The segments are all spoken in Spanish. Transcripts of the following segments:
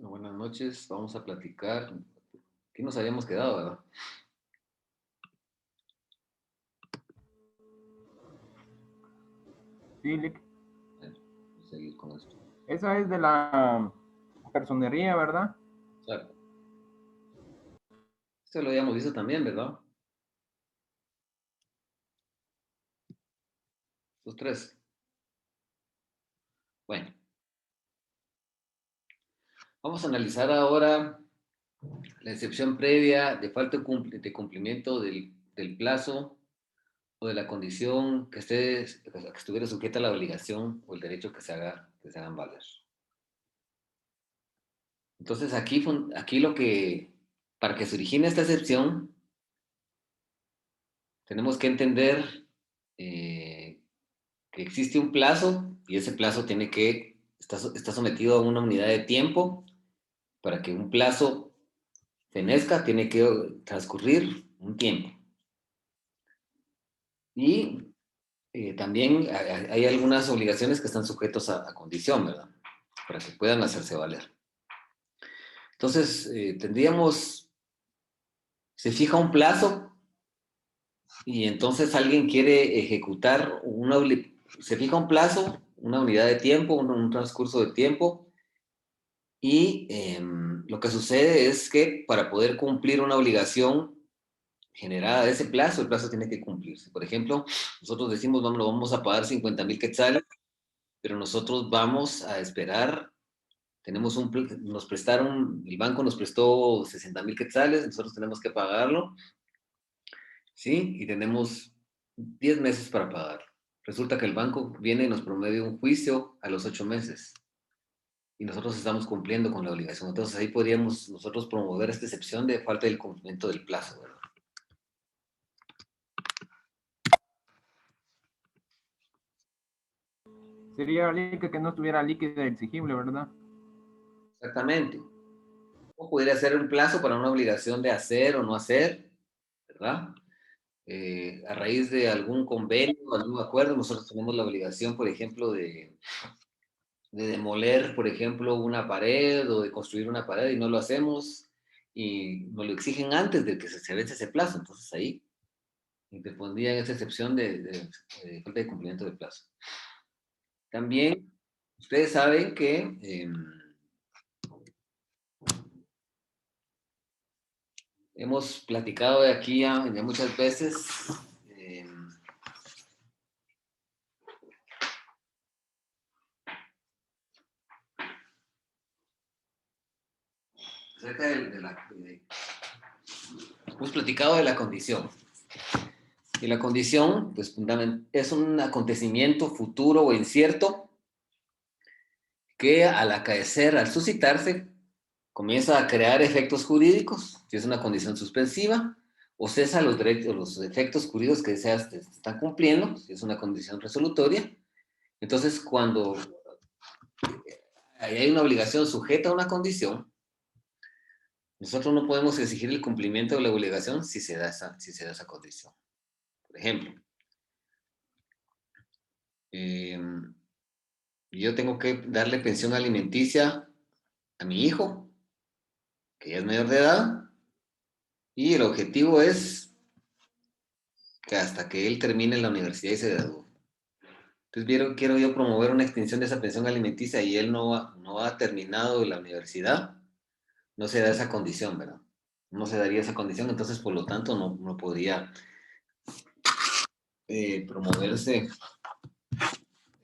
Buenas noches, vamos a platicar. ¿Qué nos habíamos quedado, verdad? Sí, Lick. Bueno, voy a seguir con esto. Esa es de la personería, ¿verdad? Exacto. Esto lo habíamos visto también, ¿verdad? Los tres. Bueno, vamos a analizar ahora la excepción previa de falta de cumplimiento del plazo o de la condición que estuviera sujeta a la obligación o el derecho que se hagan valer. Entonces, aquí para que se origine esta excepción, tenemos que entender que existe un plazo y ese plazo está sometido a una unidad de tiempo. Para que un plazo fenezca, tiene que transcurrir un tiempo. Y también hay algunas obligaciones que están sujetos a condición, ¿verdad? Para que puedan hacerse valer. Entonces, se fija un plazo y entonces alguien quiere ejecutar se fija un plazo, una unidad de tiempo, un transcurso de tiempo, y lo que sucede es que para poder cumplir una obligación generada de ese plazo, el plazo tiene que cumplirse. Por ejemplo, nosotros decimos, vamos a pagar 50,000 quetzales, pero nosotros vamos a esperar, el banco nos prestó 60,000 quetzales, nosotros tenemos que pagarlo, ¿sí? Y tenemos 10 meses para pagar. Resulta que el banco viene y nos promueve un juicio a los 8 meses y nosotros estamos cumpliendo con la obligación. Entonces ahí podríamos nosotros promover esta excepción de falta del cumplimiento del plazo, ¿verdad? Sería Lick que no estuviera líquida exigible, ¿verdad? Exactamente. O podría ser un plazo para una obligación de hacer o no hacer, ¿verdad? A raíz de algún convenio, algún acuerdo, nosotros tenemos la obligación, por ejemplo, de demoler, por ejemplo, una pared o de construir una pared y no lo hacemos y nos lo exigen antes de que se vence ese plazo. Entonces ahí interpondría esa excepción de falta de cumplimiento de plazo. También ustedes saben que hemos platicado de aquí ya muchas veces acerca hemos platicado de la condición. Y la condición, pues, es un acontecimiento futuro o incierto que al acaecer, al suscitarse, comienza a crear efectos jurídicos, si es una condición suspensiva, o cesa los efectos jurídicos que se están cumpliendo, si es una condición resolutoria. Entonces, cuando hay una obligación sujeta a una condición, nosotros no podemos exigir el cumplimiento de la obligación si se da esa condición. Por ejemplo, yo tengo que darle pensión alimenticia a mi hijo, que ya es mayor de edad, y el objetivo es que hasta que él termine la universidad y se gradúe. Entonces quiero yo promover una extensión de esa pensión alimenticia y él no ha terminado la universidad, no se da esa condición, ¿verdad? No se daría esa condición, entonces por lo tanto no podría promoverse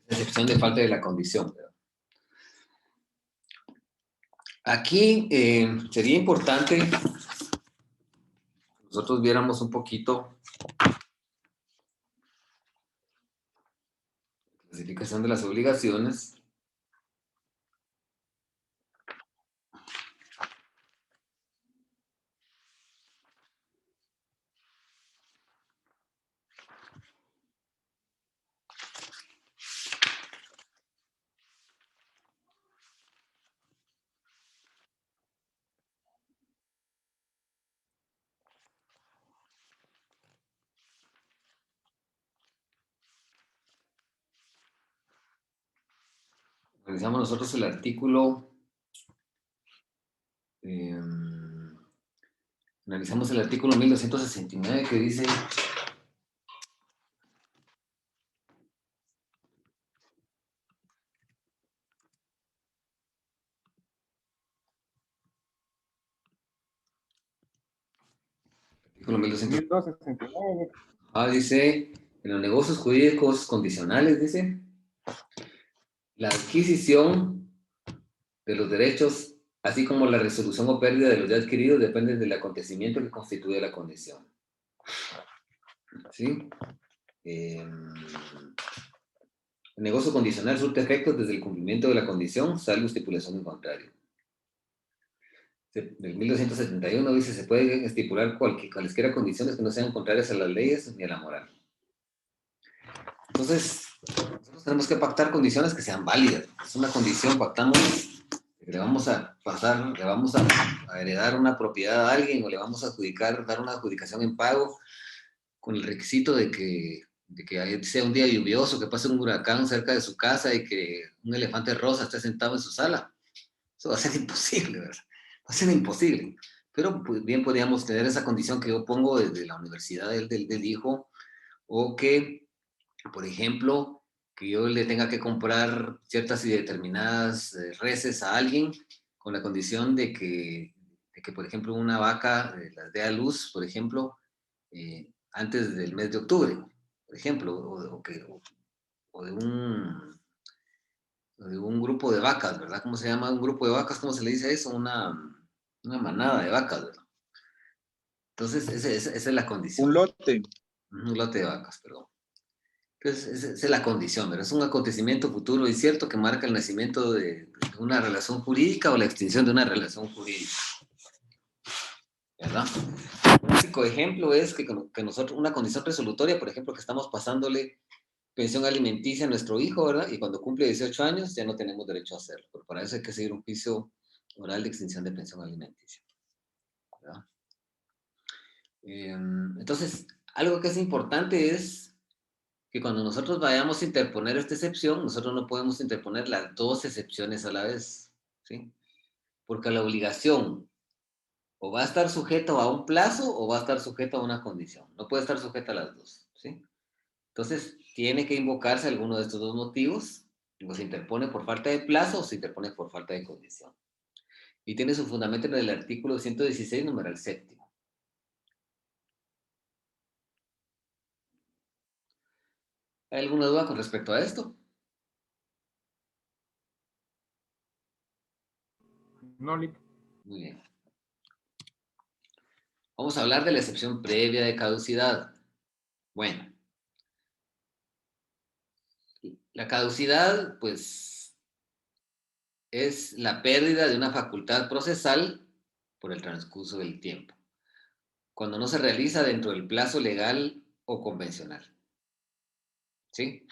excepción de falta de la condición, ¿verdad? Aquí sería importante que nosotros viéramos un poquito la clasificación de las obligaciones. Analizamos nosotros el artículo, analizamos el artículo 1269 que dice... Artículo 1269. Dice, en los negocios jurídicos condicionales, dice, la adquisición de los derechos, así como la resolución o pérdida de los ya adquiridos, depende del acontecimiento que constituye la condición. ¿Sí? El negocio condicional surte efectos desde el cumplimiento de la condición, salvo estipulación en contrario. Del 1271 dice, se pueden estipular cualesquiera condiciones que no sean contrarias a las leyes ni a la moral. Entonces, nosotros tenemos que pactar condiciones que sean válidas. Es una condición, pactamos, le vamos a pasar, le vamos a heredar una propiedad a alguien o le vamos a adjudicar, dar una adjudicación en pago con el requisito de que sea un día lluvioso, que pase un huracán cerca de su casa y que un elefante rosa esté sentado en su sala. Eso va a ser imposible, ¿verdad? Va a ser imposible. Pero pues, bien podríamos tener esa condición que yo pongo desde la universidad del hijo, o que, por ejemplo, que yo le tenga que comprar ciertas y determinadas reses a alguien con la condición de que por ejemplo, una vaca las dé a luz, por ejemplo, antes del mes de octubre, por ejemplo, o de un grupo de vacas, ¿verdad? ¿Cómo se llama un grupo de vacas? ¿Cómo se le dice eso? Una manada de vacas, ¿verdad? Entonces, esa es la condición. Un lote. Un lote de vacas, perdón. Entonces, esa es la condición, ¿verdad? Es un acontecimiento futuro y cierto que marca el nacimiento de una relación jurídica o la extinción de una relación jurídica, ¿verdad? Un clásico ejemplo es que nosotros, una condición resolutoria, por ejemplo, que estamos pasándole pensión alimenticia a nuestro hijo, ¿verdad? Y cuando cumple 18 años ya no tenemos derecho a hacerlo, pero para eso hay que seguir un juicio oral de extinción de pensión alimenticia, ¿verdad? Entonces, algo que es importante es que cuando nosotros vayamos a interponer esta excepción, nosotros no podemos interponer las dos excepciones a la vez, ¿sí? Porque la obligación o va a estar sujeto a un plazo o va a estar sujeto a una condición. No puede estar sujeta a las dos, ¿sí? Entonces, tiene que invocarse alguno de estos dos motivos, o se interpone por falta de plazo o se interpone por falta de condición. Y tiene su fundamento en el artículo 116, numeral séptimo. ¿Hay alguna duda con respecto a esto? No, Lick. Muy bien. Vamos a hablar de la excepción previa de caducidad. Bueno, la caducidad, pues, es la pérdida de una facultad procesal por el transcurso del tiempo, cuando no se realiza dentro del plazo legal o convencional. ¿Sí?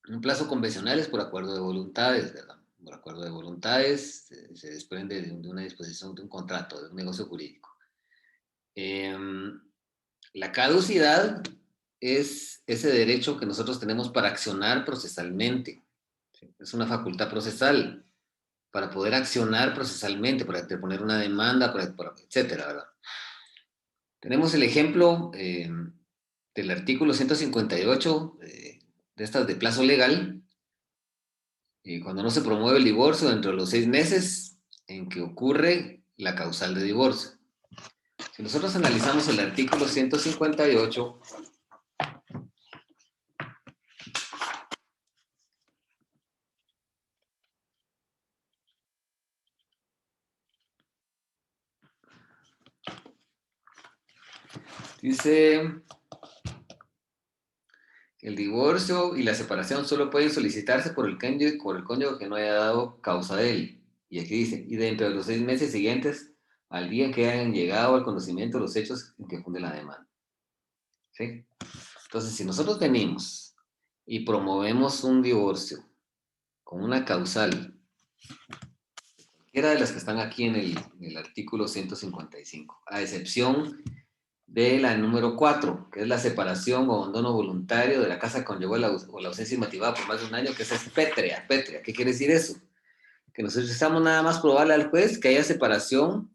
Un plazo convencional es por acuerdo de voluntades, ¿verdad? Por acuerdo de voluntades se desprende de una disposición de un contrato, de un negocio jurídico. La caducidad es ese derecho que nosotros tenemos para accionar procesalmente. ¿Sí? Es una facultad procesal para poder accionar procesalmente, para interponer una demanda, etcétera, ¿verdad? Tenemos el ejemplo del artículo 158 de estas de plazo legal, cuando no se promueve el divorcio dentro de los 6 meses en que ocurre la causal de divorcio. Si nosotros analizamos el artículo 158, dice que el divorcio y la separación solo pueden solicitarse por el cónyuge que no haya dado causa de él. Y aquí dice, y dentro de los 6 meses siguientes al día en que hayan llegado al conocimiento de los hechos en que funde la demanda. ¿Sí? Entonces, si nosotros venimos y promovemos un divorcio con una causal, cualquiera de las que están aquí en el artículo 155, a excepción de la número 4, que es la separación o abandono voluntario de la casa conyugal o la ausencia motivada por más de un año, que esa es pétrea. Pétrea, ¿qué quiere decir eso? Que nosotros necesitamos nada más probarle al juez que haya separación,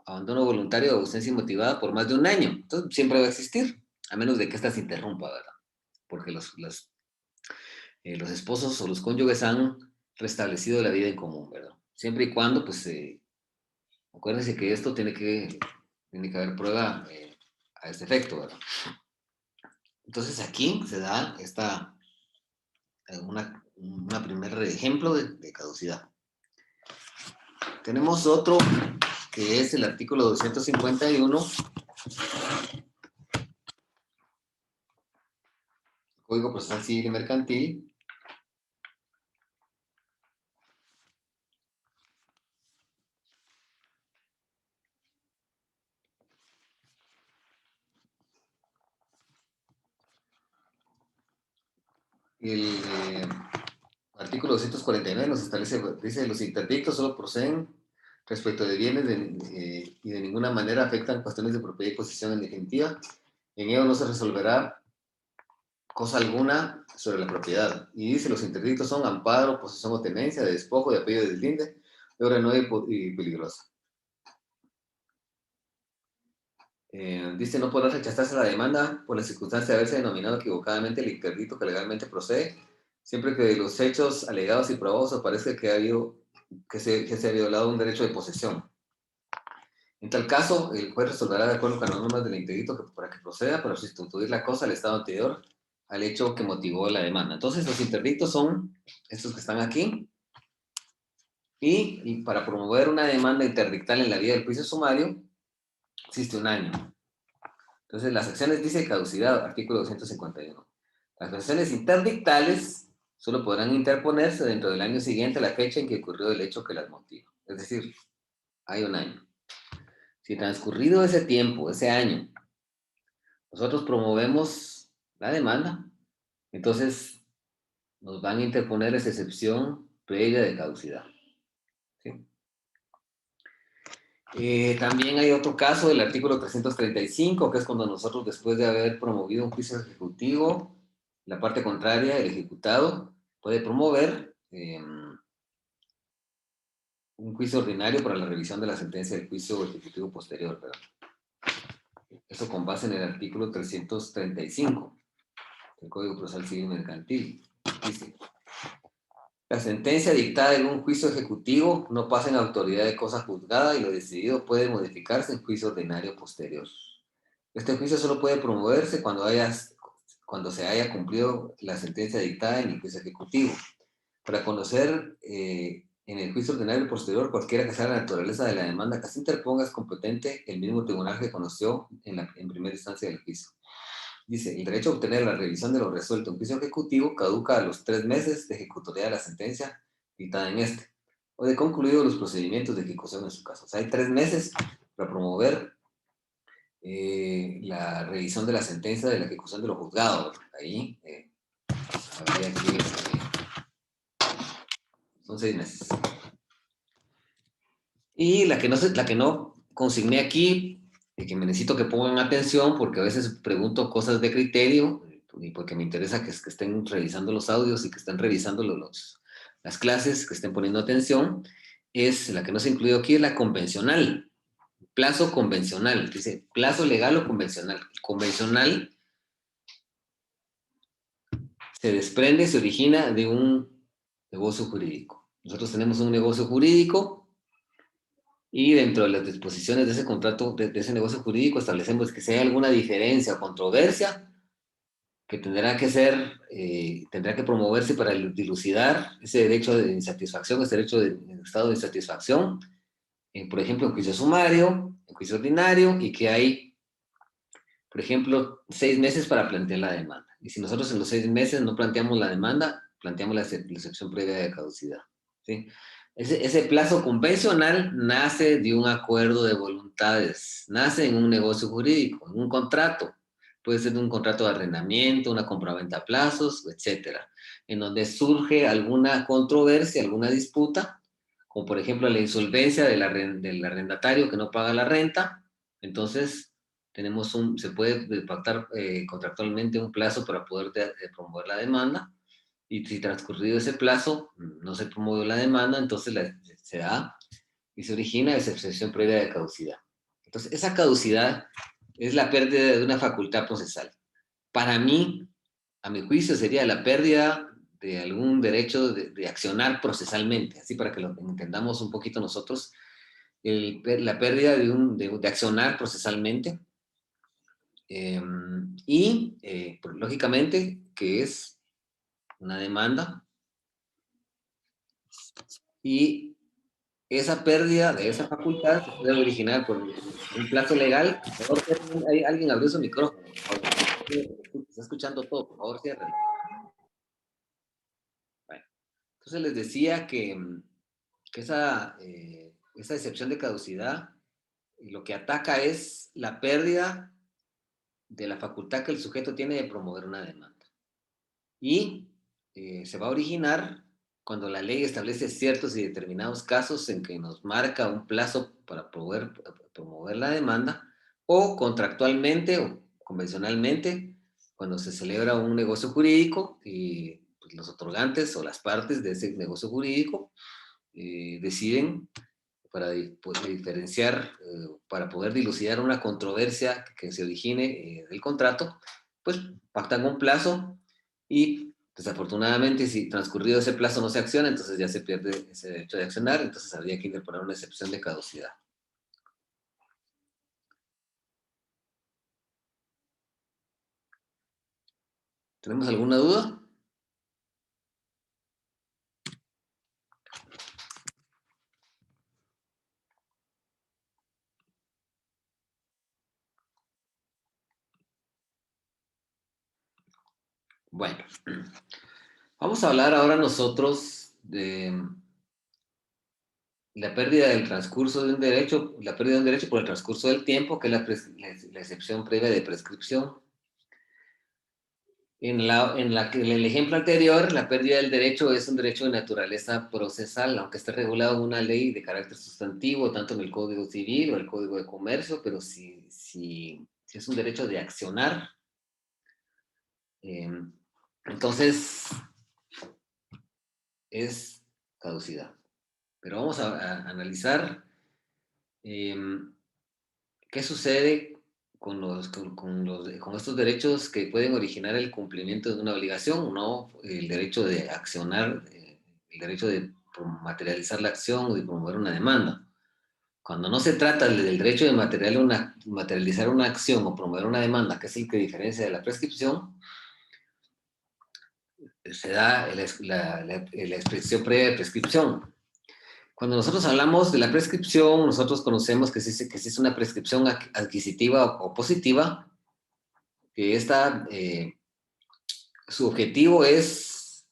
abandono voluntario o ausencia motivada por más de un año. Entonces, siempre va a existir, a menos de que ésta se interrumpa, ¿verdad? Porque los esposos o los cónyuges han restablecido la vida en común, ¿verdad? Siempre y cuando, pues, acuérdense que esto tiene que haber prueba a este efecto, ¿verdad? Entonces aquí se da una primer ejemplo de caducidad. Tenemos otro que es el artículo 251, Código Procesal Civil y Mercantil. El artículo 249 nos establece, dice, los interdictos solo proceden respecto de bienes y de ninguna manera afectan cuestiones de propiedad y posesión en definitiva. En ello no se resolverá cosa alguna sobre la propiedad. Y dice, los interdictos son amparo, posesión o tenencia, de despojo, de apellido, de deslinde, de obra nueva y peligrosa. Dice, no podrá rechazarse la demanda por la circunstancia de haberse denominado equivocadamente el interdicto que legalmente procede, siempre que de los hechos alegados y probados aparezca que se ha violado un derecho de posesión. En tal caso, el juez resolverá de acuerdo con las normas del interdicto para que proceda para sustituir la cosa al estado anterior al hecho que motivó la demanda. Entonces, los interdictos son estos que están aquí, y para promover una demanda interdictal en la vía del juicio sumario, existe un año. Entonces, las acciones dice caducidad, artículo 251. Las acciones interdictales solo podrán interponerse dentro del año siguiente a la fecha en que ocurrió el hecho que las motiva. Es decir, hay un año. Si transcurrido ese tiempo, ese año, nosotros promovemos la demanda, entonces nos van a interponer esa excepción previa de caducidad. ¿Sí? También hay otro caso del artículo 335, que es cuando nosotros, después de haber promovido un juicio ejecutivo, la parte contraria, el ejecutado, puede promover un juicio ordinario para la revisión de la sentencia del juicio ejecutivo posterior, ¿verdad? Eso con base en el artículo 335 del Código Procesal Civil Mercantil. Dice, la sentencia dictada en un juicio ejecutivo no pasa en autoridad de cosa juzgada y lo decidido puede modificarse en juicio ordinario posterior. Este juicio solo puede promoverse cuando se haya cumplido la sentencia dictada en el juicio ejecutivo. Para conocer en el juicio ordinario posterior cualquiera que sea la naturaleza de la demanda que se interponga, es competente el mismo tribunal que conoció en primera instancia del juicio. Dice, el derecho a obtener la revisión de lo resuelto en juicio ejecutivo caduca a los 3 meses de ejecutoria de la sentencia dictada en este, o de concluido los procedimientos de ejecución en su caso. O sea, hay 3 meses para promover la revisión de la sentencia de la ejecución de lo juzgado. Ahí habría que... son 6 meses. Y la que no consigné aquí, y que me necesito que pongan atención, porque a veces pregunto cosas de criterio, y porque me interesa que estén revisando los audios y que estén revisando las clases, que estén poniendo atención, es la que no se incluyó aquí, es la convencional. Plazo convencional. Dice, plazo legal o convencional. Convencional se desprende, se origina de un negocio jurídico. Nosotros tenemos un negocio jurídico y dentro de las disposiciones de ese contrato, de ese negocio jurídico, establecemos que si hay alguna diferencia o controversia, que tendrá que promoverse para dilucidar ese derecho de insatisfacción, ese derecho de estado de insatisfacción, por ejemplo, en juicio sumario, en juicio ordinario, y que hay, por ejemplo, 6 meses para plantear la demanda. Y si nosotros en los 6 meses no planteamos la demanda, planteamos la excepción previa de caducidad. ¿Sí? Ese plazo convencional nace de un acuerdo de voluntades, nace en un negocio jurídico, en un contrato. Puede ser un contrato de arrendamiento, una compraventa a plazos, etcétera, en donde surge alguna controversia, alguna disputa, como por ejemplo la insolvencia del arrendatario que no paga la renta. Entonces se puede pactar contractualmente un plazo para poder promover la demanda, y si transcurrido ese plazo no se promueve la demanda, entonces se da y se origina esa excepción previa de caducidad. Entonces, esa caducidad es la pérdida de una facultad procesal. Para mí, a mi juicio, sería la pérdida de algún derecho de accionar procesalmente, así para que lo entendamos un poquito nosotros, la pérdida de accionar procesalmente, pues, lógicamente, que es una demanda, y esa pérdida de esa facultad se puede originar por un plazo legal. Por favor, alguien abrió su micrófono. Por favor. Está escuchando todo, por favor, cierren. Bueno, entonces les decía que esa excepción de caducidad lo que ataca es la pérdida de la facultad que el sujeto tiene de promover una demanda. Y se va a originar cuando la ley establece ciertos y determinados casos en que nos marca un plazo para poder promover la demanda, o contractualmente o convencionalmente, cuando se celebra un negocio jurídico y pues, los otorgantes o las partes de ese negocio jurídico deciden para diferenciar, para poder dilucidar una controversia que se origine del contrato, pues pactan un plazo, y desafortunadamente si transcurrido ese plazo no se acciona, entonces ya se pierde ese derecho de accionar, entonces habría que incorporar una excepción de caducidad. ¿Tenemos alguna duda? Bueno, vamos a hablar ahora nosotros de la pérdida del transcurso de un derecho, la pérdida de un derecho por el transcurso del tiempo, que es la excepción previa de prescripción. En el ejemplo anterior, la pérdida del derecho es un derecho de naturaleza procesal, aunque esté regulado en una ley de carácter sustantivo, tanto en el Código Civil o el Código de Comercio, pero si es un derecho de accionar, eh, entonces es caducidad. Pero vamos a analizar qué sucede con estos derechos que pueden originar el cumplimiento de una obligación, ¿no? El derecho de accionar, el derecho de materializar la acción o de promover una demanda. Cuando no se trata del derecho de materializar una acción o promover una demanda, que es el que diferencia de la prescripción, se da la expresión previa de prescripción. Cuando nosotros hablamos de la prescripción, nosotros conocemos que si es una prescripción adquisitiva o positiva, que su objetivo es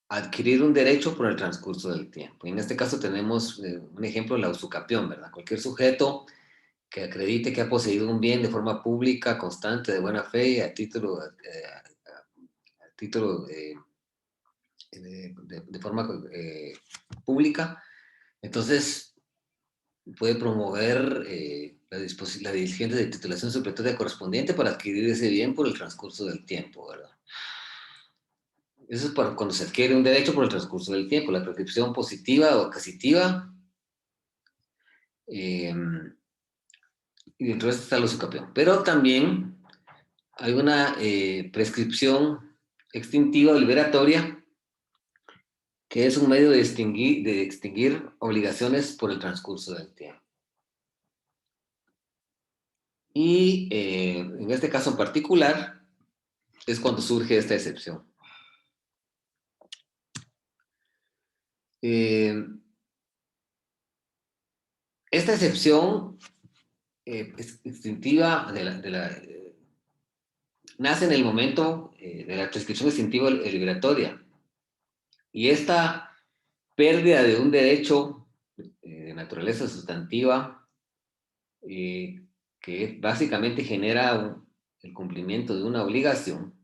adquirir un derecho por el transcurso del tiempo. Y en este caso tenemos un ejemplo, la usucapión, ¿verdad? Cualquier sujeto que acredite que ha poseído un bien de forma pública, constante, de buena fe, y a título de forma pública, entonces puede promover la diligencia de titulación supletoria correspondiente para adquirir ese bien por el transcurso del tiempo, ¿verdad? Eso es para cuando se adquiere un derecho por el transcurso del tiempo, la prescripción positiva o acasitiva, y dentro de esto está el usucapión. Pero también hay una prescripción extintiva o liberatoria, que es un medio de extinguir obligaciones por el transcurso del tiempo. Y en este caso en particular es cuando surge esta excepción. Esta excepción extintiva nace en el momento de la prescripción extintiva liberatoria. Y esta pérdida de un derecho de naturaleza sustantiva, que básicamente genera el cumplimiento de una obligación,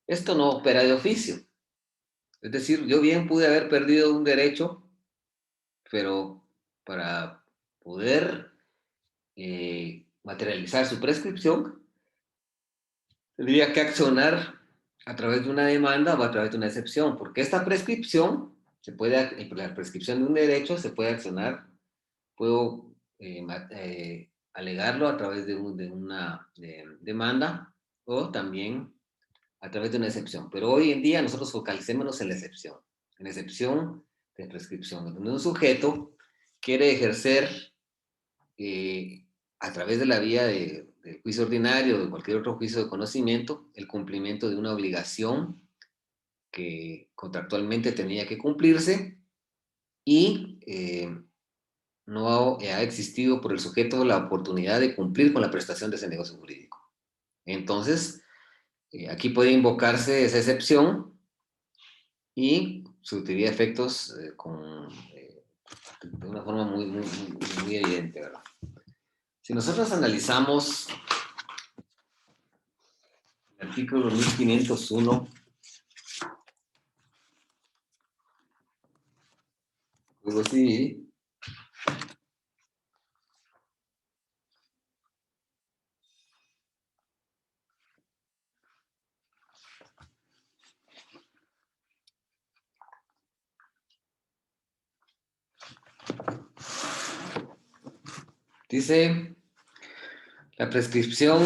esto no opera de oficio. Es decir, yo bien pude haber perdido un derecho, pero para poder materializar su prescripción, tendría que accionar a través de una demanda o a través de una excepción, porque esta prescripción, la prescripción de un derecho se puede accionar, puedo alegarlo a través de una demanda o también a través de una excepción. Pero hoy en día nosotros focalicémonos en la excepción de prescripción, donde un sujeto quiere ejercer a través de la vía del juicio ordinario o de cualquier otro juicio de conocimiento, el cumplimiento de una obligación que contractualmente tenía que cumplirse y no ha existido por el sujeto la oportunidad de cumplir con la prestación de ese negocio jurídico. Entonces, aquí puede invocarse esa excepción y surtiría efectos de una forma muy evidente, ¿verdad? Si nosotros analizamos el artículo 1501, Código Civil, dice: la prescripción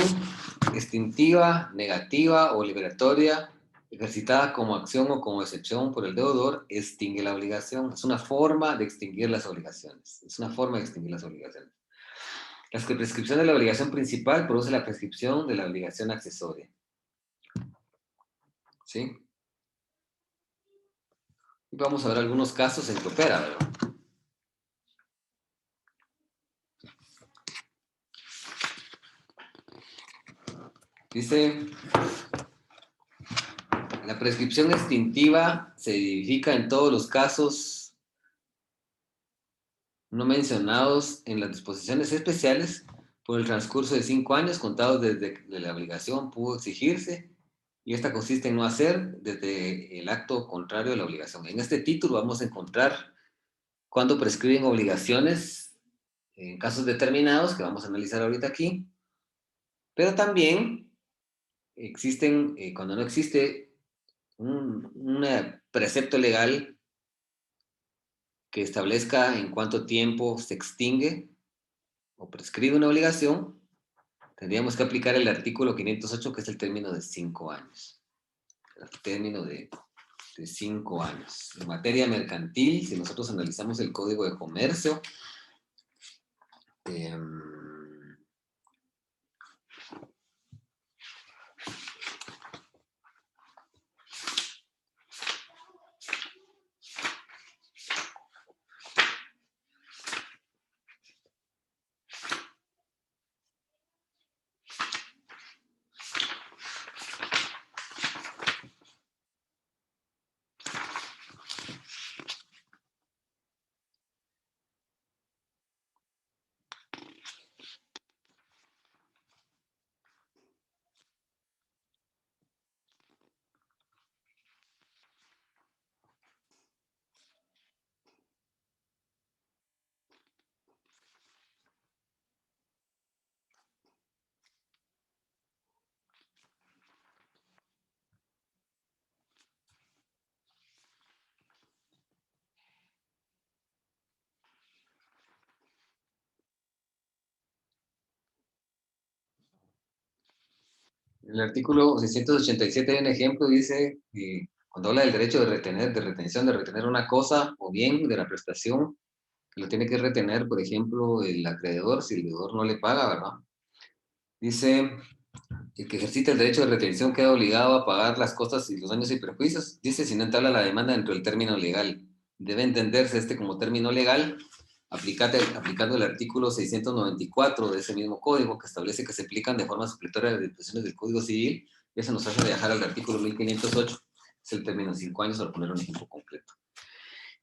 extintiva, negativa o liberatoria, ejercitada como acción o como excepción por el deudor, extingue la obligación. Es una forma de extinguir las obligaciones. Es una forma de extinguir las obligaciones. La prescripción de la obligación principal produce la prescripción de la obligación accesoria. ¿Sí? Y vamos a ver algunos casos en que opera, ¿verdad? Dice: la prescripción extintiva se edifica en todos los casos no mencionados en las disposiciones especiales por el transcurso de 5 años contados desde que la obligación pudo exigirse, y esta consiste en no hacer desde el acto contrario de la obligación. En este título vamos a encontrar cuándo prescriben obligaciones en casos determinados que vamos a analizar ahorita aquí, pero también existen, cuando no existe un precepto legal que establezca en cuánto tiempo se extingue o prescribe una obligación, tendríamos que aplicar el artículo 508, que es el término de 5 años. El término de 5 años. En materia mercantil, si nosotros analizamos el Código de Comercio, el artículo 687 hay un ejemplo, dice, cuando habla del derecho de retener, de retención, de retener una cosa o bien de la prestación, que lo tiene que retener, por ejemplo, el acreedor, si el deudor no le paga, ¿verdad? Dice: el que ejercita el derecho de retención queda obligado a pagar las costas y los daños y perjuicios. Dice: si no entabla la demanda dentro del término legal. Debe entenderse este como término legal, aplicando el artículo 694 de ese mismo código, que establece que se aplican de forma supletoria las disposiciones del Código Civil. Y eso nos hace viajar al artículo 1508, es el término de 5 años, para poner un ejemplo concreto.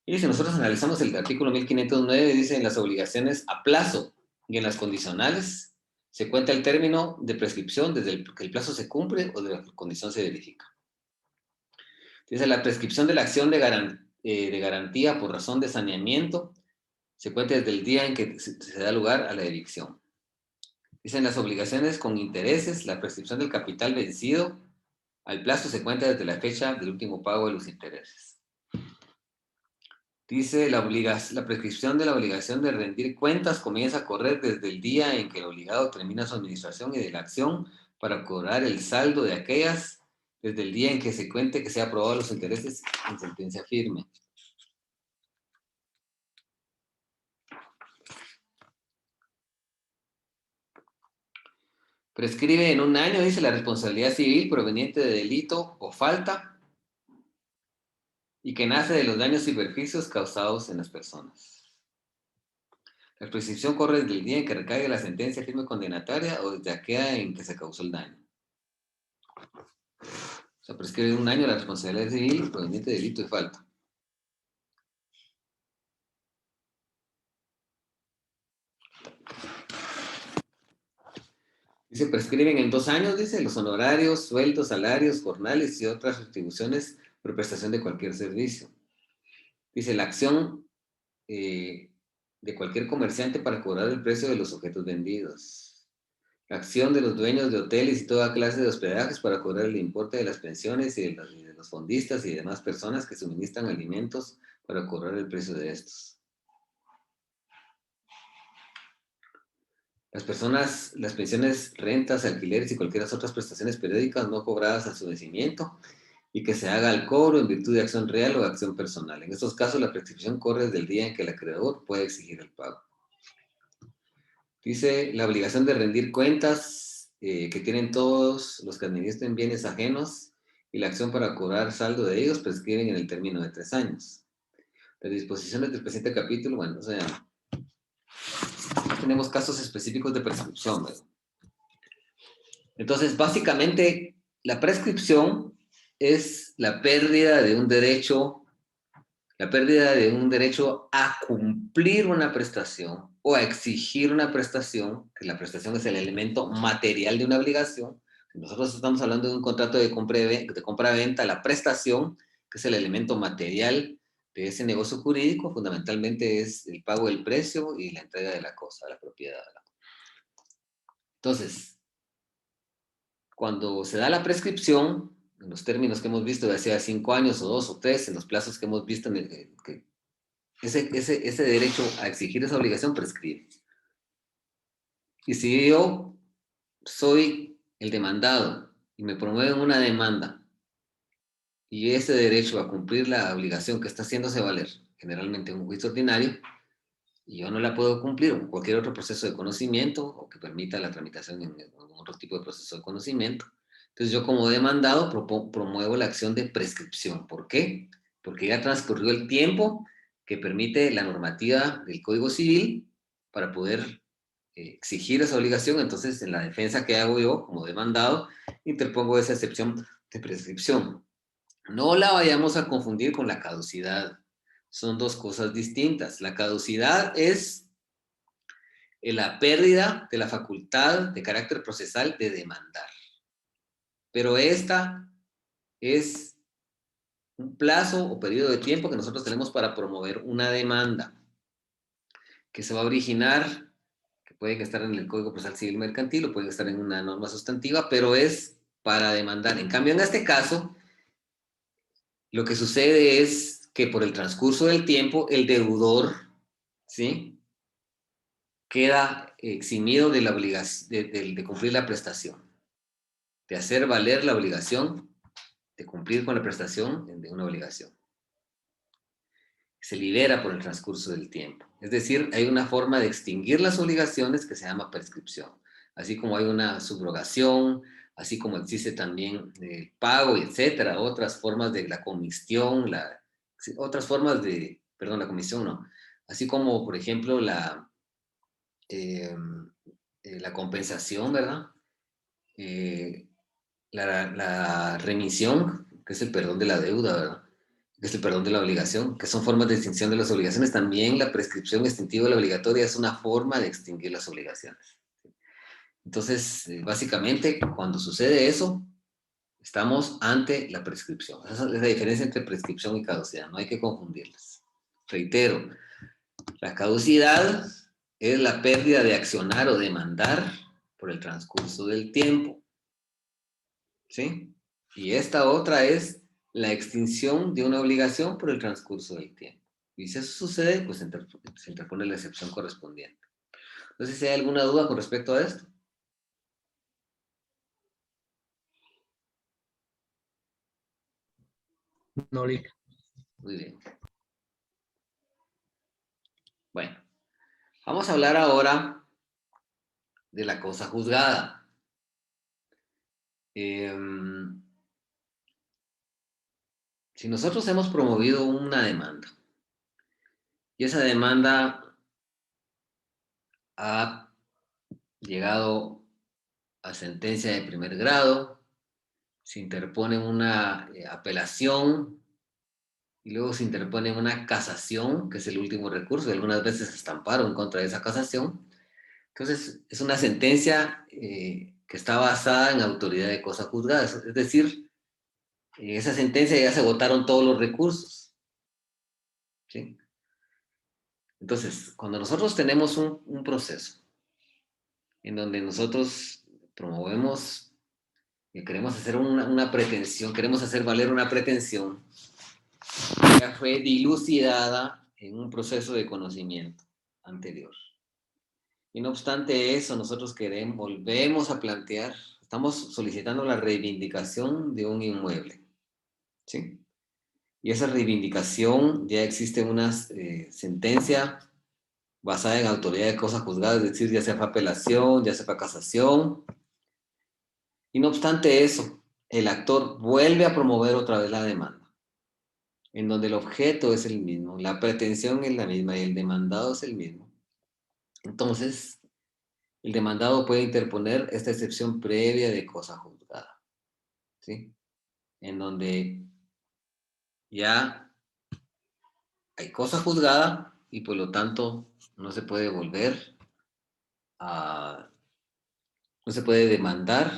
Y si nosotros analizamos el artículo 1509, dice: en las obligaciones a plazo y en las condicionales se cuenta el término de prescripción desde que el plazo se cumple o de la condición se verifica. Dice: la prescripción de la acción de garantía por razón de saneamiento se cuenta desde el día en que se da lugar a la evicción. Dicen las obligaciones con intereses, la prescripción del capital vencido al plazo se cuenta desde la fecha del último pago de los intereses. Dice la prescripción de la obligación de rendir cuentas comienza a correr desde el día en que el obligado termina su administración y de la acción para cobrar el saldo de aquellas desde el día en que se cuente que se han aprobado los intereses en sentencia firme. Prescribe en un año, dice, la responsabilidad civil proveniente de delito o falta y que nace de los daños y perjuicios causados en las personas. La prescripción corre desde el día en que recaiga la sentencia firme condenatoria o desde aquella en que se causó el daño. O sea, prescribe en un año la responsabilidad civil proveniente de delito y falta. Dice, prescriben en 2 años, dice, los honorarios, sueldos, salarios, jornales y otras retribuciones por prestación de cualquier servicio. Dice, la acción de cualquier comerciante para cobrar el precio de los objetos vendidos. La acción de los dueños de hoteles y toda clase de hospedajes para cobrar el importe de las pensiones y de los fondistas y demás personas que suministran alimentos para cobrar el precio de estos. Las pensiones, rentas, alquileres y cualquier otras prestaciones periódicas no cobradas a su vencimiento y que se haga el cobro en virtud de acción real o de acción personal. En estos casos, la prescripción corre desde el día en que el acreedor puede exigir el pago. Dice, la obligación de rendir cuentas que tienen todos los que administren bienes ajenos y la acción para cobrar saldo de ellos prescriben en el término de 3 años. Las disposiciones del presente capítulo, bueno, o sea, tenemos casos específicos de prescripción, ¿verdad? Entonces, básicamente, la prescripción es la pérdida de un derecho a cumplir una prestación o a exigir una prestación, que la prestación es el elemento material de una obligación. Si nosotros estamos hablando de un contrato de compra-venta, la prestación, que es el elemento material de ese negocio jurídico, fundamentalmente es el pago del precio y la entrega de la cosa, de la propiedad. Entonces, cuando se da la prescripción, en los términos que hemos visto, ya sea 5 años o 2 o 3, en los plazos que hemos visto, que ese derecho a exigir esa obligación prescribe. Y si yo soy el demandado y me promueven una demanda y ese derecho a cumplir la obligación que está haciéndose valer, generalmente en un juicio ordinario, y yo no la puedo cumplir, o cualquier otro proceso de conocimiento, o que permita la tramitación en otro tipo de proceso de conocimiento, entonces yo como demandado promuevo la acción de prescripción. ¿Por qué? Porque ya transcurrió el tiempo que permite la normativa del Código Civil para poder exigir esa obligación. Entonces, en la defensa que hago yo como demandado, interpongo esa excepción de prescripción. No la vayamos a confundir con la caducidad. Son dos cosas distintas. La caducidad es la pérdida de la facultad de carácter procesal de demandar. Pero esta es un plazo o periodo de tiempo que nosotros tenemos para promover una demanda que se va a originar, que puede estar en el Código Procesal Civil Mercantil o puede estar en una norma sustantiva, pero es para demandar. En cambio, en este caso, lo que sucede es que por el transcurso del tiempo, el deudor, ¿sí?, queda eximido de la obligación de cumplir la prestación, de hacer valer la obligación, de cumplir con la prestación de una obligación. Se libera por el transcurso del tiempo. Es decir, hay una forma de extinguir las obligaciones que se llama prescripción. Así como hay una subrogación, así como existe también el pago, etcétera, otras formas de la comisión, otras formas de, perdón, la comisión no, así como, por ejemplo, la compensación, ¿verdad? La remisión, que es el perdón de la deuda, ¿verdad?, que es el perdón de la obligación, que son formas de extinción de las obligaciones. También la prescripción extintiva de la obligatoria es una forma de extinguir las obligaciones. Entonces, básicamente, cuando sucede eso, estamos ante la prescripción. Esa es la diferencia entre prescripción y caducidad, no hay que confundirlas. Reitero, la caducidad es la pérdida de accionar o demandar por el transcurso del tiempo. ¿Sí? Y esta otra es la extinción de una obligación por el transcurso del tiempo. Y si eso sucede, pues se interpone la excepción correspondiente. Entonces, si hay alguna duda con respecto a esto. No, Lick. Muy bien. Bueno, vamos a hablar ahora de la cosa juzgada. Si nosotros hemos promovido una demanda y esa demanda ha llegado a sentencia de primer grado, se interpone una apelación y luego se interpone una casación, que es el último recurso, y algunas veces hasta amparo en contra de esa casación. Entonces, es una sentencia que está basada en autoridad de cosa juzgada, es decir, esa sentencia ya se agotaron todos los recursos. ¿Sí? Entonces, cuando nosotros tenemos un proceso en donde nosotros promovemos y queremos hacer una pretensión, queremos hacer valer una pretensión, ya fue dilucidada en un proceso de conocimiento anterior. Y no obstante eso, nosotros volvemos a plantear, estamos solicitando la reivindicación de un inmueble. ¿Sí? Y esa reivindicación ya existe una sentencia basada en autoridad de cosas juzgadas, es decir, ya sea para apelación, ya sea para casación. Y no obstante eso, el actor vuelve a promover otra vez la demanda, en donde el objeto es el mismo, la pretensión es la misma y el demandado es el mismo. Entonces, el demandado puede interponer esta excepción previa de cosa juzgada, ¿sí? En donde ya hay cosa juzgada y por lo tanto no se puede volver a... no se puede demandar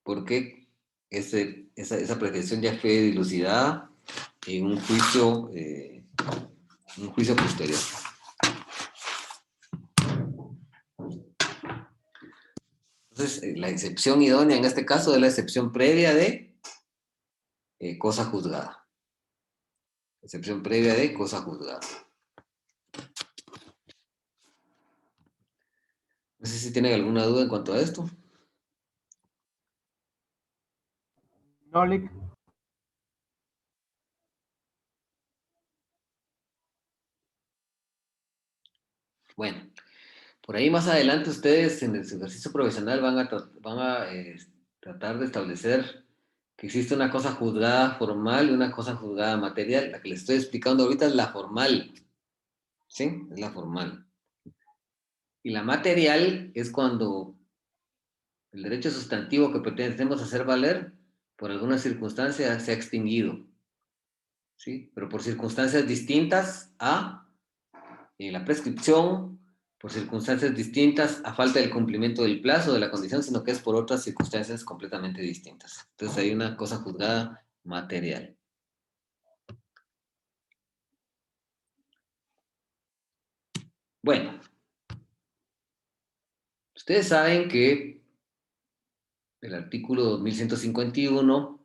porque esa pretensión ya fue dilucidada en un juicio posterior. Entonces, la excepción idónea en este caso es la excepción previa de cosa juzgada. Excepción previa de cosa juzgada. No sé si tienen alguna duda en cuanto a esto. No, Lick. Bueno, por ahí más adelante ustedes en el ejercicio profesional van a tratar de establecer que existe una cosa juzgada formal y una cosa juzgada material. La que les estoy explicando ahorita es la formal. ¿Sí? Es la formal. Y la material es cuando el derecho sustantivo que pretendemos hacer valer por alguna circunstancia se ha extinguido. ¿Sí? Pero por circunstancias distintas a la prescripción, por circunstancias distintas a falta del cumplimiento del plazo de la condición, sino que es por otras circunstancias completamente distintas. Entonces hay una cosa juzgada material. Bueno, ustedes saben que el artículo 2151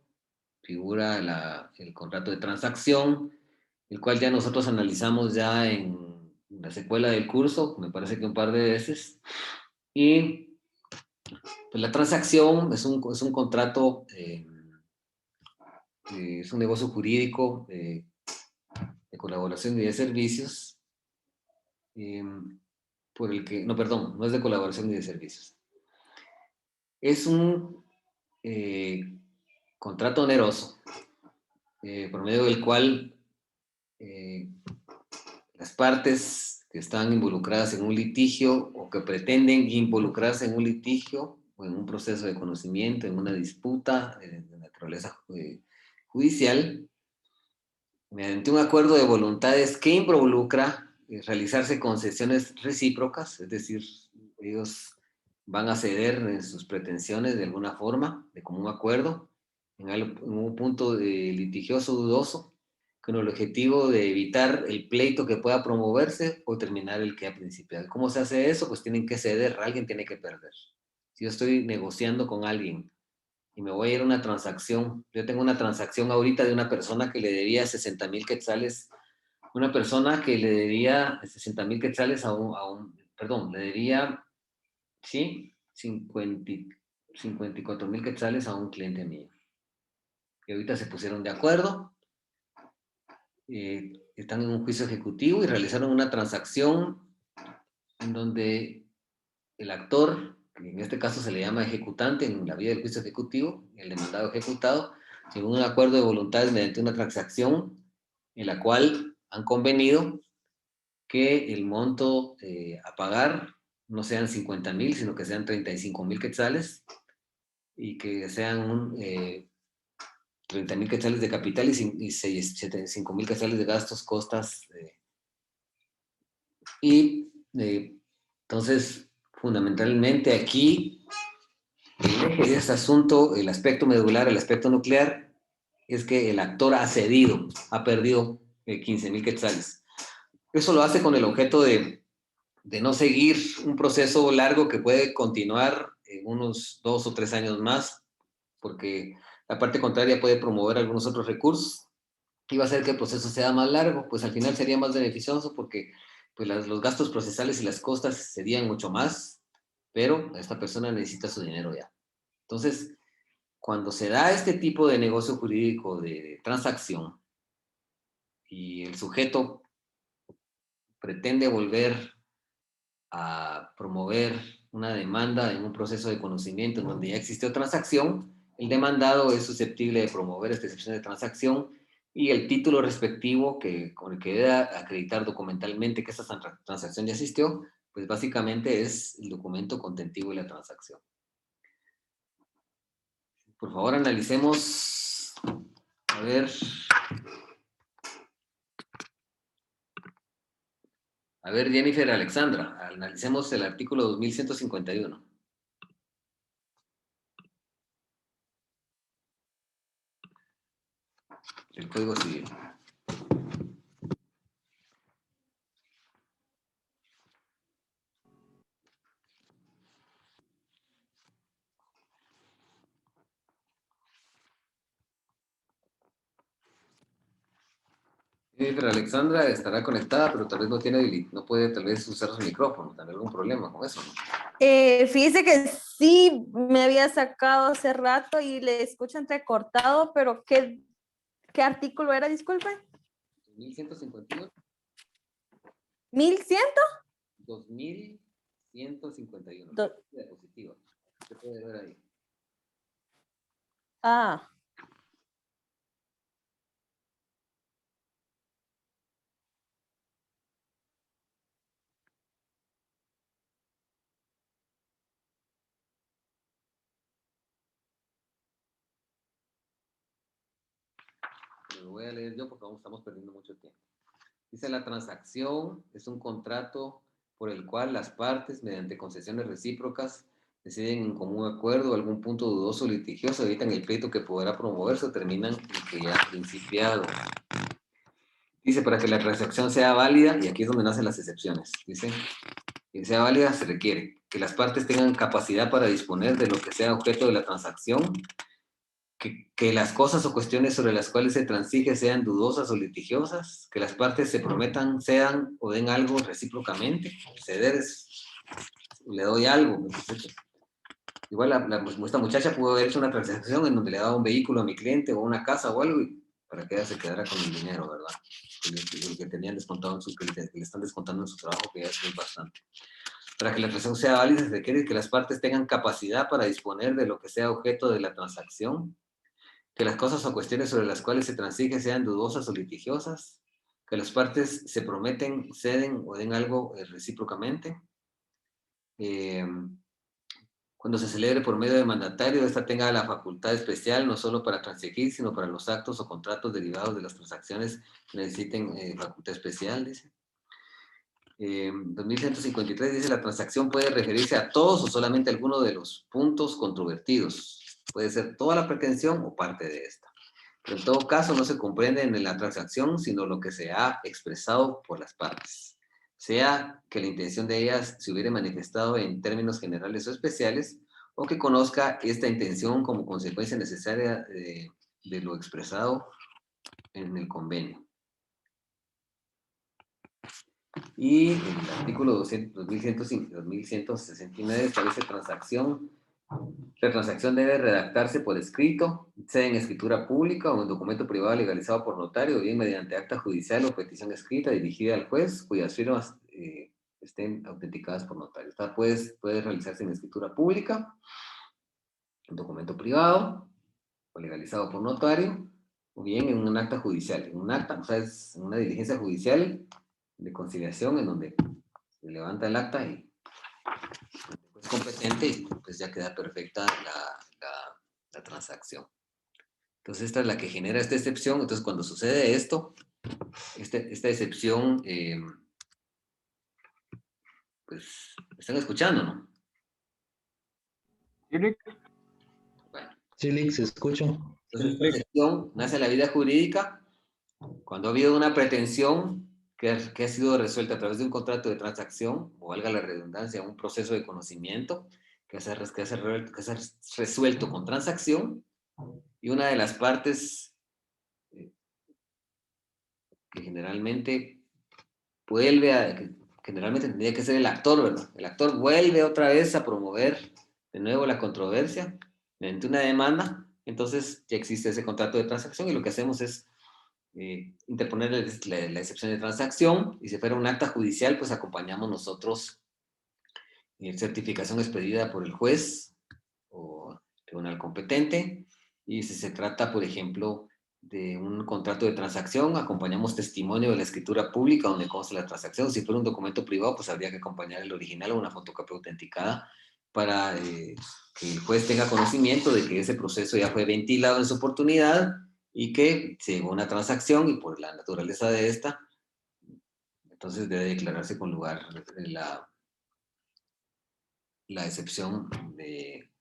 figura el contrato de transacción, el cual ya nosotros analizamos ya en la secuela del curso, me parece que un par de veces. Y pues, la transacción es un contrato, es un negocio jurídico de colaboración y de servicios, por el que, no, perdón, no es de colaboración ni de servicios. Es un contrato oneroso, por medio del cual las partes que están involucradas en un litigio o que pretenden involucrarse en un litigio o en un proceso de conocimiento, en una disputa de naturaleza judicial, mediante un acuerdo de voluntades que involucra realizarse concesiones recíprocas, es decir, ellos van a ceder en sus pretensiones de alguna forma, de común acuerdo, en un punto litigioso dudoso, con el objetivo de evitar el pleito que pueda promoverse o terminar el que ha principiado. ¿Cómo se hace eso? Pues tienen que ceder, alguien tiene que perder. Si yo estoy negociando con alguien y me voy a ir a una transacción, yo tengo una transacción ahorita de una persona que le debía 60,000 quetzales, una persona que le debía 60,000 quetzales perdón, le debía, sí, 54,000 quetzales a un cliente mío. Y ahorita se pusieron de acuerdo, están en un juicio ejecutivo y realizaron una transacción en donde el actor, que en este caso se le llama ejecutante en la vía del juicio ejecutivo, el demandado ejecutado, según un acuerdo de voluntades mediante una transacción en la cual han convenido que el monto a pagar no sean 50,000, sino que sean 35,000 quetzales y que sean 30,000 quetzales de capital y 5,000 quetzales de gastos, costas. Entonces, fundamentalmente aquí, el eje de este asunto, el aspecto medular, el aspecto nuclear, es que el actor ha cedido, ha perdido 15,000 quetzales. Eso lo hace con el objeto de no seguir un proceso largo que puede continuar en unos 2 o 3 años más, porque la parte contraria puede promover algunos otros recursos y va a hacer que el proceso sea más largo, pues al final sería más beneficioso porque pues los gastos procesales y las costas serían mucho más, pero esta persona necesita su dinero ya. Entonces, cuando se da este tipo de negocio jurídico de transacción y el sujeto pretende volver a promover una demanda en un proceso de conocimiento en donde ya existió transacción, el demandado es susceptible de promover esta excepción de transacción y el título respectivo con el que debe acreditar documentalmente que esta transacción ya existió, pues básicamente es el documento contentivo de la transacción. Por favor, analicemos, a ver, Jennifer Alexandra, analicemos el artículo 2151. El Código Civil. Pero Alexandra estará conectada, pero tal vez no puede tal vez usar su micrófono, tal vez algún problema con eso, ¿no? Fíjese que sí me había sacado hace rato y le escucho entrecortado, pero ¿qué artículo era? Disculpe. 2151. ¿1100? 2151. Diapositiva. Se puede ver ahí. Ah. Lo voy a leer yo porque aún estamos perdiendo mucho tiempo. Dice: la transacción es un contrato por el cual las partes, mediante concesiones recíprocas, deciden en común acuerdo algún punto dudoso o litigioso, evitan el pleito que podrá promoverse o terminan el que ya ha principiado. Dice: para que la transacción sea válida, y aquí es donde nacen las excepciones, dice, que sea válida se requiere que las partes tengan capacidad para disponer de lo que sea objeto de la transacción, que las cosas o cuestiones sobre las cuales se transige sean dudosas o litigiosas, que las partes se prometan, cedan o den algo recíprocamente. Ceder es, le doy algo. Igual esta muchacha pudo haber hecho una transacción en donde le daba un vehículo a mi cliente o una casa o algo para que ella se quedara con el dinero, ¿verdad? Que tenían descontado que le están descontando en su trabajo, que ya es bastante. Para que la transacción sea válida se requiere que las partes tengan capacidad para disponer de lo que sea objeto de la transacción, que las cosas o cuestiones sobre las cuales se transige sean dudosas o litigiosas, que las partes se prometen, ceden o den algo recíprocamente. Cuando se celebre por medio de mandatario, esta tenga la facultad especial no solo para transigir, sino para los actos o contratos derivados de las transacciones que necesiten facultad especial, dice. 2153 dice: la transacción puede referirse a todos o solamente a alguno de los puntos controvertidos. Puede ser toda la pretensión o parte de esta. En todo caso, no se comprende en la transacción, sino lo que se ha expresado por las partes. Sea que la intención de ellas se hubiera manifestado en términos generales o especiales, o que conozca esta intención como consecuencia necesaria de lo expresado en el convenio. Y el artículo 2169 establece transacción. La transacción debe redactarse por escrito, sea en escritura pública o en documento privado legalizado por notario, o bien mediante acta judicial o petición escrita dirigida al juez, cuyas firmas estén autenticadas por notario. Esta puede realizarse en escritura pública, en documento privado o legalizado por notario, o bien en un acta judicial. En un acta, o sea, es una diligencia judicial de conciliación en donde se levanta el acta y es competente y pues ya queda perfecta la transacción. Entonces esta es la que genera esta excepción. Entonces cuando sucede esto, esta excepción, pues están escuchando, ¿no? ¿Sí, Rick? Bueno, Sí, Lick, se escucha. entonces esta excepción nace en la vida jurídica cuando ha habido una pretensión que ha sido resuelta a través de un contrato de transacción, o valga la redundancia, un proceso de conocimiento que se ha resuelto con transacción, y una de las partes que generalmente generalmente tendría que ser el actor, ¿verdad? El actor vuelve otra vez a promover de nuevo la controversia mediante una demanda, entonces ya existe ese contrato de transacción y lo que hacemos es interponer la excepción de transacción, y si fuera un acta judicial, pues acompañamos nosotros certificación expedida por el juez o tribunal competente, y si se trata, por ejemplo, de un contrato de transacción, acompañamos testimonio de la escritura pública donde consta la transacción. Si fuera un documento privado, pues habría que acompañar el original o una fotocopia autenticada para que el juez tenga conocimiento de que ese proceso ya fue ventilado en su oportunidad y que se llegó a una transacción, y por la naturaleza de esta, entonces debe declararse con lugar la excepción de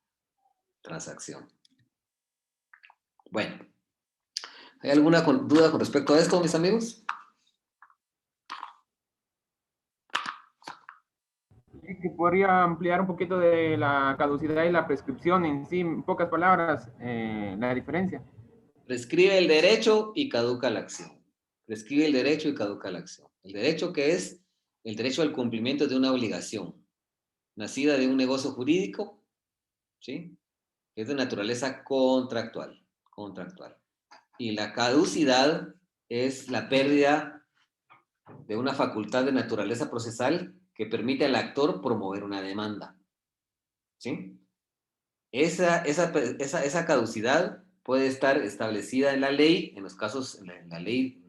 transacción. Bueno, ¿hay alguna duda con respecto a esto, mis amigos? Que podría ampliar un poquito de la caducidad y la prescripción en sí, en pocas palabras, la diferencia. Prescribe el derecho y caduca la acción. Prescribe el derecho y caduca la acción. El derecho, que es el derecho al cumplimiento de una obligación nacida de un negocio jurídico, ¿sí? Es de naturaleza contractual. Y la caducidad es la pérdida de una facultad de naturaleza procesal que permite al actor promover una demanda, ¿sí? Esa caducidad puede estar establecida en la ley, en los casos, en la ley,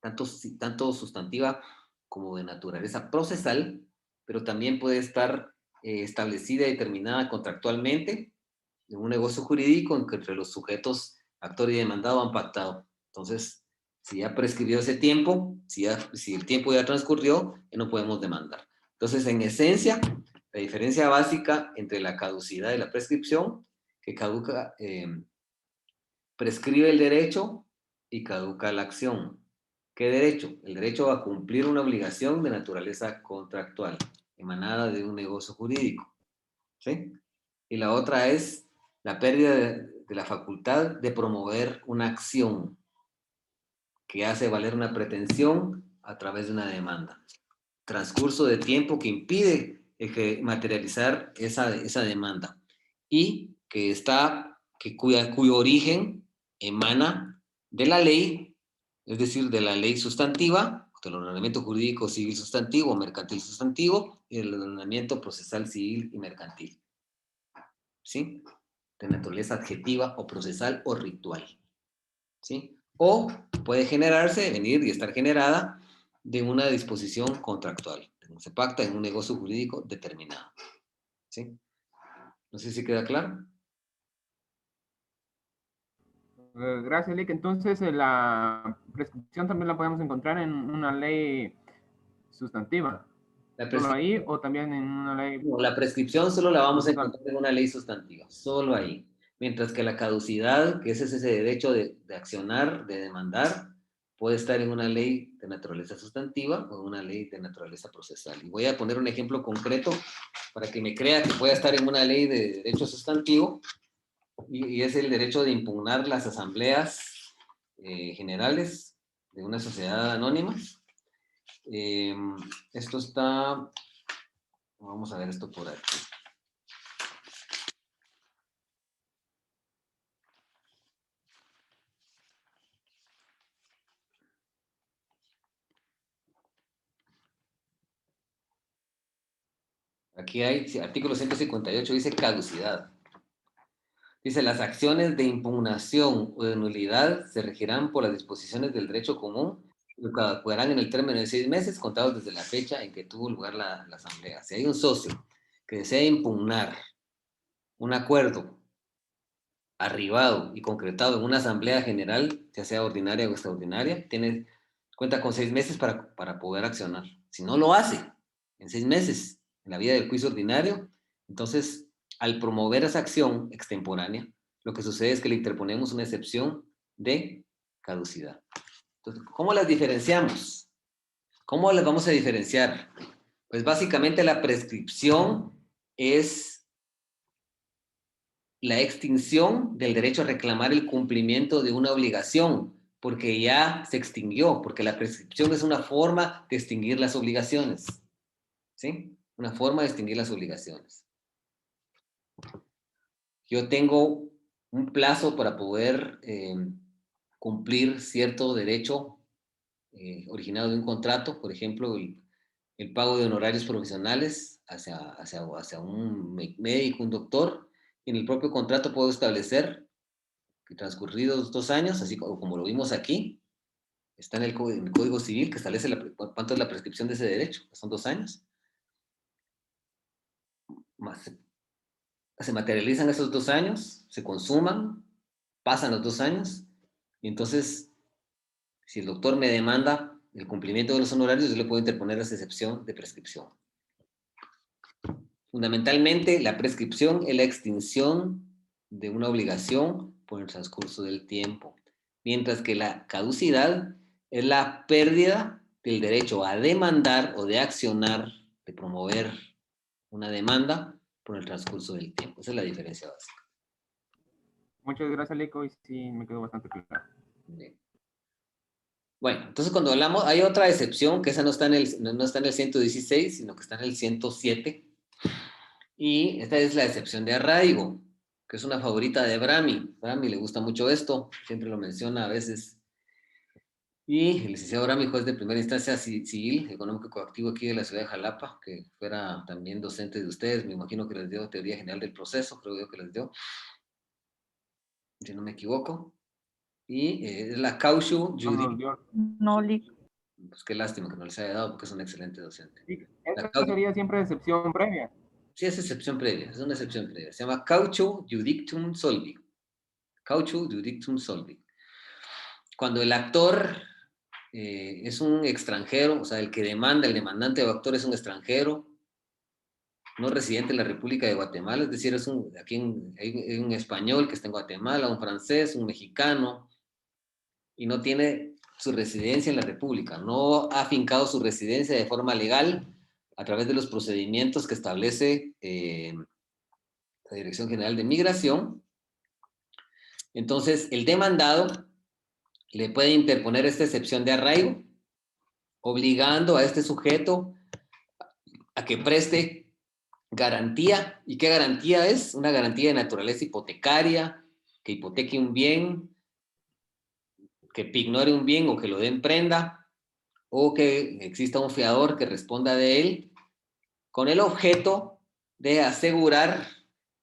tanto sustantiva como de naturaleza procesal, pero también puede estar establecida y determinada contractualmente en un negocio jurídico en que entre los sujetos, actor y demandado, han pactado. Entonces, si ya prescribió ese tiempo, si el tiempo ya transcurrió, no podemos demandar. Entonces, en esencia, la diferencia básica entre la caducidad y la prescripción, que prescribe el derecho y caduca la acción. ¿Qué derecho? El derecho a cumplir una obligación de naturaleza contractual, emanada de un negocio jurídico, ¿sí? Y la otra es la pérdida de la facultad de promover una acción que hace valer una pretensión a través de una demanda. Transcurso de tiempo que impide materializar esa demanda, y cuyo origen emana de la ley, es decir, de la ley sustantiva, del ordenamiento jurídico civil sustantivo, mercantil sustantivo, y del ordenamiento procesal civil y mercantil, ¿sí? De naturaleza adjetiva o procesal o ritual, ¿sí? O puede venir y estar generada de una disposición contractual. Se pacta en un negocio jurídico determinado, ¿sí? No sé si queda claro. Gracias, Lick. Entonces, la prescripción también la podemos encontrar en una ley sustantiva. ¿Solo ahí o también en una ley? No, la prescripción solo la vamos a encontrar en una ley sustantiva, solo ahí. mientras que la caducidad, que es ese derecho de accionar, de demandar, puede estar en una ley de naturaleza sustantiva o en una ley de naturaleza procesal. Y voy a poner un ejemplo concreto para que me crea que pueda estar en una ley de derecho sustantivo, y es el derecho de impugnar las asambleas generales de una sociedad anónima. Esto está, vamos a ver esto por aquí. Aquí hay, artículo 158 dice caducidad. Dice, las acciones de impugnación o de nulidad se regirán por las disposiciones del derecho común y caducarán en el término de 6 meses contados desde la fecha en que tuvo lugar la asamblea. Si hay un socio que desea impugnar un acuerdo arribado y concretado en una asamblea general, ya sea ordinaria o extraordinaria, cuenta con 6 meses para poder accionar. Si no lo hace en 6 meses, en la vía del juicio ordinario, entonces, al promover esa acción extemporánea, lo que sucede es que le interponemos una excepción de caducidad. Entonces, ¿cómo las diferenciamos? ¿Cómo las vamos a diferenciar? Pues básicamente la prescripción es la extinción del derecho a reclamar el cumplimiento de una obligación, porque ya se extinguió, porque la prescripción es una forma de extinguir las obligaciones. ¿Sí? Una forma de extinguir las obligaciones. Yo tengo un plazo para poder cumplir cierto derecho originado de un contrato, por ejemplo, el pago de honorarios profesionales hacia un médico, un doctor. En el propio contrato puedo establecer que transcurridos 2 años, así como lo vimos aquí, está en el Código Civil que establece cuánto es la prescripción de ese derecho, son 2 años. Se materializan esos 2 años, se consuman, pasan los 2 años, y entonces, si el doctor me demanda el cumplimiento de los honorarios, yo le puedo interponer esa excepción de prescripción. Fundamentalmente, la prescripción es la extinción de una obligación por el transcurso del tiempo, mientras que la caducidad es la pérdida del derecho a demandar o de accionar, de promover una demanda por el transcurso del tiempo. Esa es la diferencia básica. Muchas gracias, Leico, y sí me quedó bastante claro. Bien. Bueno, entonces cuando hablamos, hay otra excepción, que esa no está en el 116, sino que está en el 107, y esta es la excepción de arraigo, que es una favorita de Brahmi. Brahmi le gusta mucho esto, siempre lo menciona a veces. Y el licenciado Brahmi, juez de primera instancia civil, económico coactivo aquí de la ciudad de Jalapa, que fuera también docente de ustedes, me imagino que les dio teoría general del proceso, creo yo que les dio, si no me equivoco. Y es la cautio judic. No, Pues qué lástima que no les haya dado, porque es un excelente docente. Sí, esta sería siempre excepción previa. Sí, es excepción previa, es una excepción previa. Se llama cautio judictum solvi. Cautio judictum solvi. Cuando el actor es un extranjero, o sea, el que demanda, el demandante o actor es un extranjero, no residente en la República de Guatemala, es decir, hay un español que está en Guatemala, un francés, un mexicano, y no tiene su residencia en la República, no ha afincado su residencia de forma legal a través de los procedimientos que establece la Dirección General de Migración. Entonces, el demandado le puede interponer esta excepción de arraigo, obligando a este sujeto a que preste garantía. ¿Y qué garantía es? Una garantía de naturaleza hipotecaria, que hipoteque un bien, que pignore un bien o que lo dé en prenda, o que exista un fiador que responda de él, con el objeto de asegurar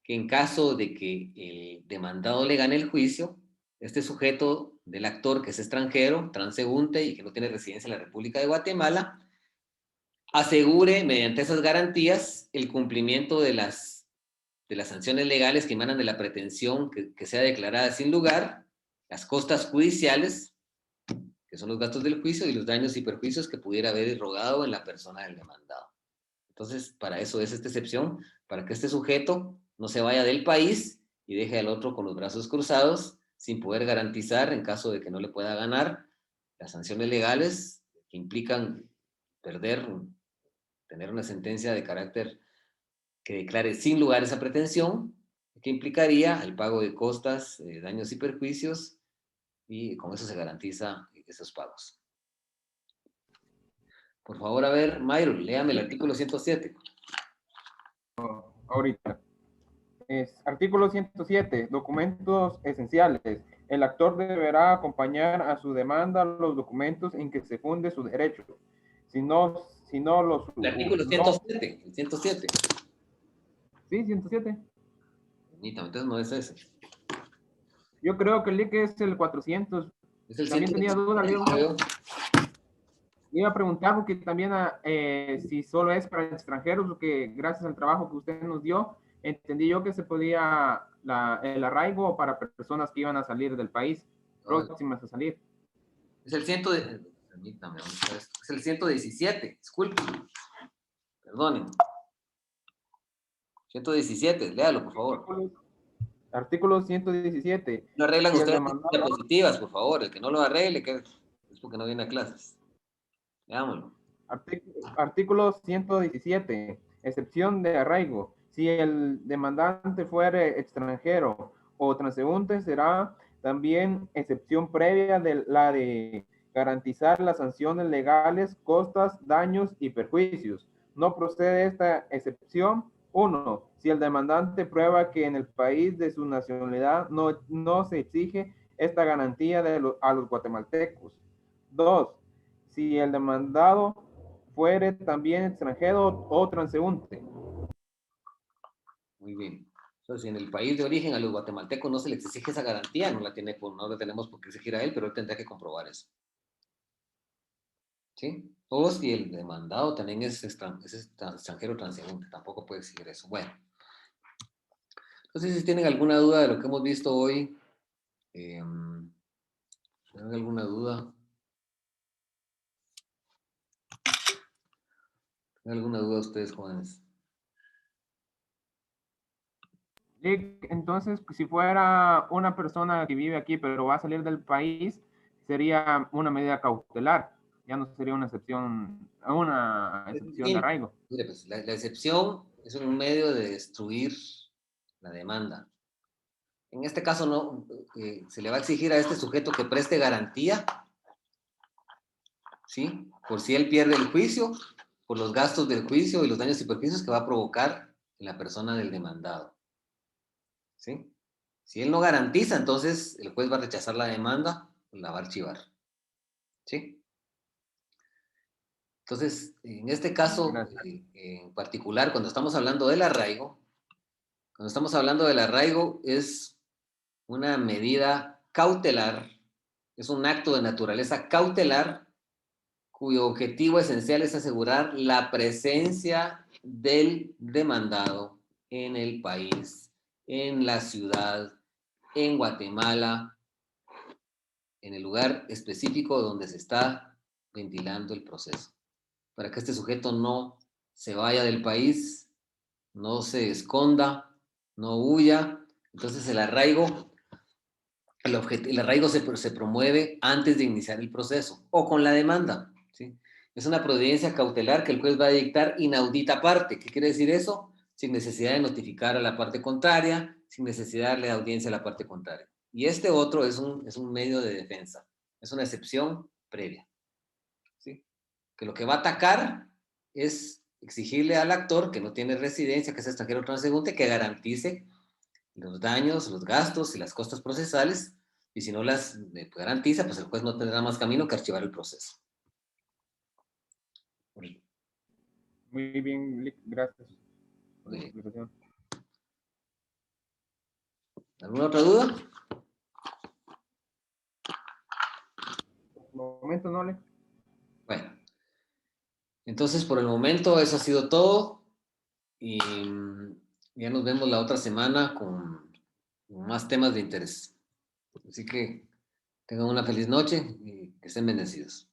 que en caso de que el demandado le gane el juicio, este sujeto del actor, que es extranjero, transeúnte y que no tiene residencia en la República de Guatemala, asegure mediante esas garantías el cumplimiento de las sanciones legales que emanan de la pretensión que sea declarada sin lugar, las costas judiciales, que son los gastos del juicio, y los daños y perjuicios que pudiera haber irrogado en la persona del demandado. Entonces, para eso es esta excepción, para que este sujeto no se vaya del país y deje al otro con los brazos cruzados, sin poder garantizar, en caso de que no le pueda ganar, las sanciones legales que implican tener una sentencia de carácter que declare sin lugar esa pretensión, que implicaría el pago de costas, daños y perjuicios, y con eso se garantiza esos pagos. Por favor, a ver, Mayro, léame el artículo 107. Ahorita. Artículo 107. Documentos esenciales. El actor deberá acompañar a su demanda los documentos en que se funde su derecho. Si no los... El artículo 107, el 107. Sí, 107. Permítame, entonces no es ese. Yo creo que el link es el 400. Es el También tenía duda, Leo. creo. Iba a preguntar porque también si solo es para extranjeros, porque gracias al trabajo que usted nos dio, entendí yo que se podía el arraigo para personas que iban a salir del país, próximas a salir. Es el 117, disculpe. Perdonen. 117, léalo, por favor. Artículo 117. No arreglan Si el ustedes demandado- diapositivas, por favor. El que no lo arregle, es porque no viene a clases. Veámoslo. Artículo 117. Excepción de arraigo. Si el demandante fuere extranjero o transeúnte, será también excepción previa de la de garantizar las sanciones legales, costas, daños y perjuicios. No procede esta excepción. 1. Si el demandante prueba que en el país de su nacionalidad no se exige esta garantía a los guatemaltecos. 2. Si el demandado fuere también extranjero o transeúnte. Muy bien. Entonces, si en el país de origen a los guatemaltecos no se les exige esa garantía, no la tenemos por qué exigir a él, pero él tendrá que comprobar eso. ¿Sí? O si el demandado también es extranjero transeúnte, tampoco puede exigir eso. Bueno. Entonces, si tienen alguna duda de lo que hemos visto hoy, ¿tienen alguna duda? ¿Tienen alguna duda ustedes, jóvenes? Entonces, si fuera una persona que vive aquí pero va a salir del país, sería una medida cautelar, ya no sería una excepción de arraigo. Mire, pues, la excepción es un medio de destruir la demanda. En este caso, no, se le va a exigir a este sujeto que preste garantía, ¿sí? Por si él pierde el juicio, por los gastos del juicio y los daños y perjuicios que va a provocar en la persona del demandado. ¿Sí? Si él no garantiza, entonces el juez va a rechazar la demanda, la va a archivar. ¿Sí? Entonces, en este caso, en particular, cuando estamos hablando del arraigo, es una medida cautelar, es un acto de naturaleza cautelar cuyo objetivo esencial es asegurar la presencia del demandado en el país, en la ciudad, en Guatemala, en el lugar específico donde se está ventilando el proceso, para que este sujeto no se vaya del país, no se esconda, no huya. Entonces el arraigo se promueve antes de iniciar el proceso o con la demanda, ¿sí? Es una providencia cautelar que el juez va a dictar inaudita parte. ¿Qué quiere decir eso? Sin necesidad de notificar a la parte contraria, sin necesidad de darle audiencia a la parte contraria. Y este otro es un medio de defensa, es una excepción previa, ¿sí? Que lo que va a atacar es exigirle al actor que no tiene residencia, que es extranjero o transeúnte, que garantice los daños, los gastos y las costas procesales, y si no las garantiza, pues el juez no tendrá más camino que archivar el proceso. Muy bien, gracias. ¿Alguna otra duda? Por el momento no le. Bueno, entonces por el momento eso ha sido todo, y ya nos vemos la otra semana con más temas de interés. Así que tengan una feliz noche y que estén bendecidos.